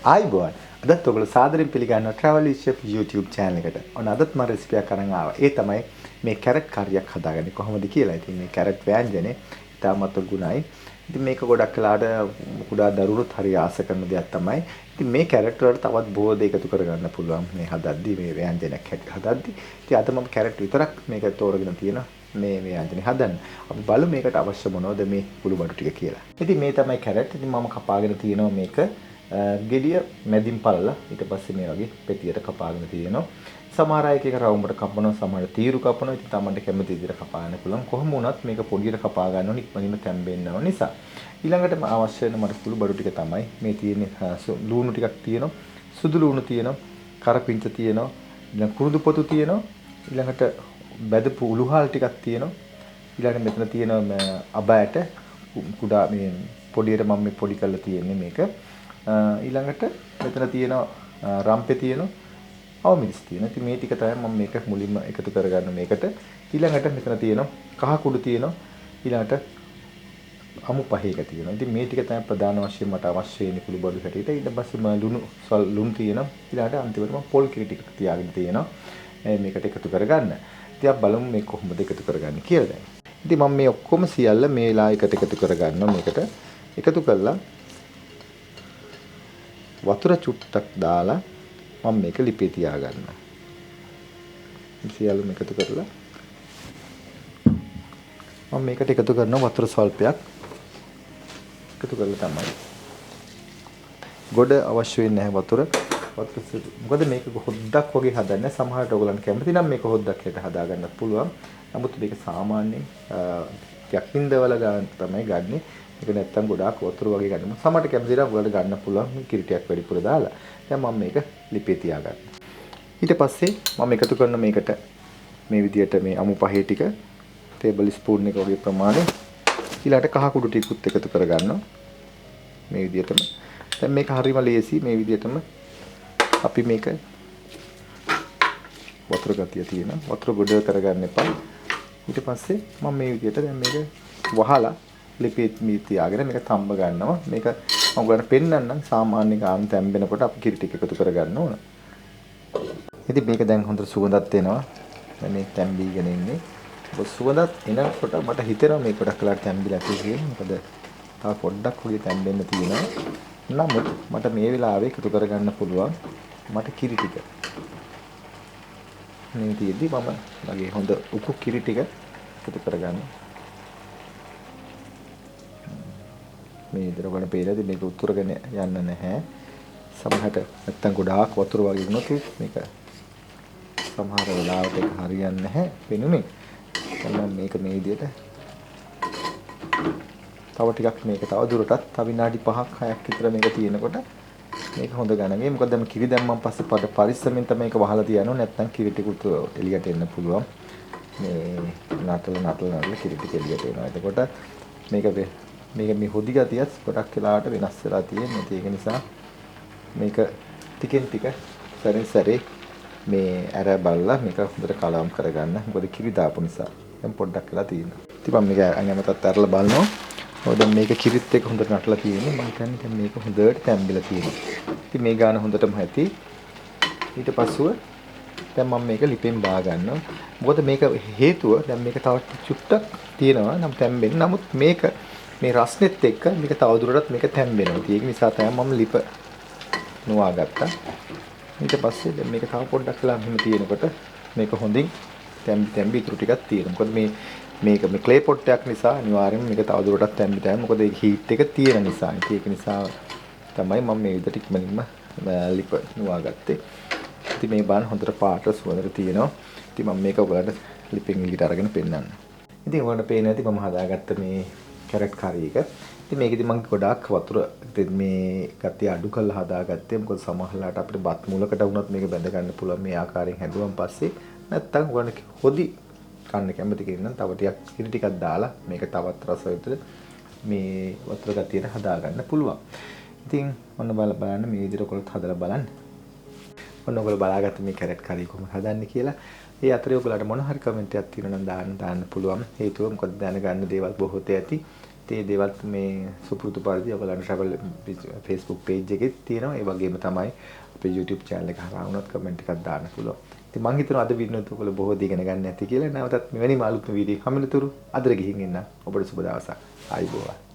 ආයිබෝන්. අදත් ඔයගොල්ලෝ සාදරයෙන් පිළිගන්නවා Travel with Chef YouTube channel එකට. ඔන්න අදත් මම රෙසිපි එකක් අරන් ආවා. ඒ තමයි මේ කැරට් කරියක් හදාගන්නේ කොහොමද කියලා. ඉතින් මේ කැරට් ව්‍යංජනේ ඉතාමත් ගුණයි. ඉතින් මේක ගොඩක් වෙලාට කුඩා දරුවොත් හරි ආස කරන දෙයක් තමයි. ඉතින් මේ කැරට් වලට තවත් බොහෝ දේ එකතු කරගන්න පුළුවන් මේ හදද්දි මේ ව්‍යංජනයක් හදද්දි. ඉතින් අද මම කැරට් විතරක් මේක තෝරගෙන තියෙනවා. මේ ව්‍යංජනේ හදන්න. අපි බලමු මේකට අවශ්‍ය මොනවද මේ කුළු බඩු ටික කියලා. ඉතින් මේ තමයි කැරට්. ඉතින් මම කපාගෙන තියෙනවා මේක ගෙඩිය මැදින් පල්ලා ඊට පස්සේ මේ වගේ පෙතියට කපාගෙන තියෙනවා. සමහර අය එක රවුමකට කපනවා, සමහර තීරු කපනවා. ඉතින් තමන්ට කැමති විදිහට කපා ගන්න පුළුවන්. කොහොම වුණත් මේක පොඩියට කපා ගන්න ඕනේ, ඉක්මනින්ම තැම්බෙන්න ඕන නිසා. ඊළඟට අවශ්‍ය වෙන මට කුළු බඩු ටික තමයි මේ තියෙන්නේ. ලුණු ටිකක් තියෙනවා, සුදු ලුණු තියෙනවා, කරපිංච තියෙනවා, ඊළඟ කුරුදු පොතු තියෙනවා, ඊළඟට බැදපු උළුහල් ටිකක් තියෙනවා. ඊළඟට මෙතන තියෙනවා අබෑට කුඩා මේ පොඩියට මම මේ පොඩි කරලා තියෙන්නේ මේක. ඊළඟට මෙතන තියෙනවා රම්පේ තියෙනවා, අවමිරිස් තියෙනවා. ඉතින් මේ ටික තමයි මම මේක මුලින්ම එකතු කරගන්න මේකට. ඊළඟට මෙතන තියෙනවා කහ කුඩු තියෙනවා. ඊළඟට අමු පහේක තියෙනවා. ඉතින් මේ ටික තමයි ප්‍රධාන වශයෙන් මට අවශ්‍ය වෙන්නේ කුළු බඩු හැටියට. ඊට පස්සේ ලුණු තියෙනවා. ඊළඟට අන්තිමට මම පොල් කිරි ටික තියාගෙන තියෙනවා. මේකට එකතු කරගන්න. ඉතින් අපි බලමු මේ කොහොමද එකතු කරගන්නේ කියලා දැන්. ඉතින් මම මේ ඔක්කොම සියල්ල මේ වෙලාවකට එකතු කරගන්නවා. මේකට එකතු කළා වතුර චුට්ටක් දාලා මම මේක ලිපේ තියා ගන්නවා. සියල්ලම එකතු කරලා මම මේකට එකතු කරනවා වතුර ස්වල්පයක් එකතු කරලා තමයි. ගොඩ අවශ්‍ය වෙන්නේ නැහැ වතුර. මොකද මේක හොද්දක් වගේ හදන්නේ. සමහරට ඔයගලන්ට කැමති නම් මේක හොද්දක් හැට හදා ගන්නත් පුළුවන්. නමුත් මේක සාමාන්‍යයෙන් යක්ින්දවල ගන්න තමයි ගන්නෙ. ඒක නැත්තම් ගොඩාක් වතුර වගේ ගන්න. සමහරට කැමති නම් ඔයගලට ගන්න පුළුවන් කිරිටියක් වැඩිපුර දාලා. දැන් මම මේක ලිපේ තියා ගන්නවා. ඊට පස්සේ මම එකතු කරන මේකට මේ විදියට මේ අමු පහේ ටික ටේබල් ස්පූන් එක වගේ ප්‍රමාණය ඊළඟට කහ කුඩු ටිකකුත් එකතු කර ගන්නවා. මේ විදියටම. දැන් මේක හරිම ලේසි. මේ විදියටම අපි මේක වතුර ගතිය තියෙන වතුර ගොඩ කරගන්න එපා. ඊට පස්සේ මම මේ විදියට දැන් මේක වහලා ලිපේ මේ තියාගෙන මේක තම්බ ගන්නවා. මේක මම ඔයගලන්ට පෙන්නන්නම්. සාමාන්‍ය ගාන තැම්බෙනකොට අපි කිරි ටික එකතු කරගන්න ඕන. ඉතින් මේක දැන් හොඳට සුවඳක් එනවා. දැන් මේ තැම්බීගෙන ඉන්නේ. ඔය සුවඳත් එනකොට මට හිතෙනවා මේක ගොඩක් වෙලාවට තැම්බිලා තියෙන්නේ. මොකද තව පොඩ්ඩක් වගේ තැම්බෙන්න තියෙනවා. නමුත් මට මේ වෙලාවේ එකතු කරගන්න පුළුවන් මට කිරි ටික. මේ තියෙද්දි මම මගේ හොඳ උකු කිරි ටික එකතු කරගන්න. මේ විදිහට ගන්න පේලාද මේක උතුරගෙන යන්න නැහැ. සමහරට නැත්තම් ගොඩාක් වතුර වගේ වුණොත් මේක සමහර වෙලාවට ඒක හරියන්නේ නැහැ වෙනුනේ. දැන් මේක මේ විදිහට තව ටිකක් මේක තව දුරටත් තව විනාඩි 5ක් 6ක් විතර මේක තියෙනකොට මේක හොඳ ගණනේ. මොකද දැන් කිරි දැම්මන් පස්සේ පරිස්සමෙන් තමයි මේක වහලා තියනවා. නැත්තම් කිරි ටිකුත් එළියට එන්න පුළුවන්. මේ නටල කිරි ටික එළියට එනවා. එතකොට මේක මේ හොදි ගතියත් ගොඩක් වෙලාවට වෙනස් වෙලා තියෙනවා. ඒක නිසා මේක ටිකෙන් ටික සැරෙන් සැරේ මේ ඇර බලලා මේක හොඳට කලවම් කරගන්න. මොකද කිරි දාපු නිසා දැන් පොඩ්ඩක් වෙලා තියෙනවා. ඉතින් මම මේක අඟමතත් ඇරලා බලනවා. දැන් මේක කිරිත් එක්ක හොඳට නටලා තියෙනවා. මම හිතන්නේ දැන් මේක හොඳට තැම්බිලා තියෙනවා. ඉතින් මේ ගාන හොඳටම ඇති. ඊට පස්සුව දැන් මම මේක ලිපෙන් බා ගන්නවා. මොකද මේක හේතුව දැන් මේක තව චුට්ටක් තියෙනවා නම් තැම්බෙන්න. නමුත් මේක මේ රස්නෙත් එක්ක මේක තවදුරටත් මේක තැම්බෙනවා. ඒක නිසා තමයි මම ලිප නුවා ගත්තා. ඊට පස්සේ දැන් මේක තව පොඩ්ඩක් වෙලා මෙහෙම තියෙනකොට මේක හොඳින් තැම්බි ඉතුරු ටිකක් තියෙනවා. මොකද මේක ක්ලේ පොට් එකක් නිසා අනිවාර්යයෙන්ම මේක තවදුරටත් තැම්බි තමයි. මොකද ඒක හීට් එක තියෙන නිසා. ඒක නිසා තමයි මම මේ විදිහට ඉක්මනින්ම ලිප නුවා ගත්තේ. ඉතින් මේ බලන්න හොඳට පාට සුවඳට තියෙනවා. ඉතින් මම මේක ඔයගලන්ට ලිපෙන් එළියට අරගෙන පෙන්නන්න. ඉතින් ඔයාලට පේනවා ඇති මම හදාගත්ත මේ කැරට් කරි එක. ඉතින් මේකෙදි මම ගොඩාක් වතුර මේ ගතිය අඩු කරලා හදාගත්තේ. මොකද සමහරලාට අපිට බත් මූලකට වුණත් මේක බැඳ ගන්න පුළුවන් මේ ආකාරයෙන් හැදුවන් පස්සේ. නැත්තම් ඔයාලට හොදි කන්න කැමති කෙනෙක් නම් තව ටිකක් කිරි ටිකක් දාලා මේක තවත් රසවත් මේ වතුර ගතියට හදා ගන්න පුළුවන්. ඉතින් ඔන්න බලන්න මේ විදිහට ඔයගොල්ලෝ හදලා බලන්න. ඔන්න ඔයගොල්ලෝ බලාගත්ත මේ කැරට් කරි කොහොමද හදන්නේ කියලා. ඒ අතරේ ඔයගොල්ලන්ට මොන හරි කමෙන්ට් එකක් තියෙනවා නම් දාන්න පුළුවන්. හේතුව මොකද දැනගන්න දේවල් බොහෝ තේ ඇති. ඒ දේවල් මේ සුපුරුදු පරිදි ඔයගොල්ලන්ට travel Facebook page එකේ තියෙනවා. ඒ වගේම තමයි අපේ YouTube channel එක හරහා වුණත් කමෙන්ට් එකක් දාන්න පුළුවන්. ඉතින් මම හිතනවා අද වීඩියෝ එක ඔයගොල්ලෝ බොහෝ දේ ඉගෙන ගන්න ඇති කියලා. නැවතත් මෙවැනි මාළුත් වීඩියෝ හැමෙනතුරු අදට ගිහින් එන්න. ඔබට සුබ දවසක්. ආයුබෝවන්.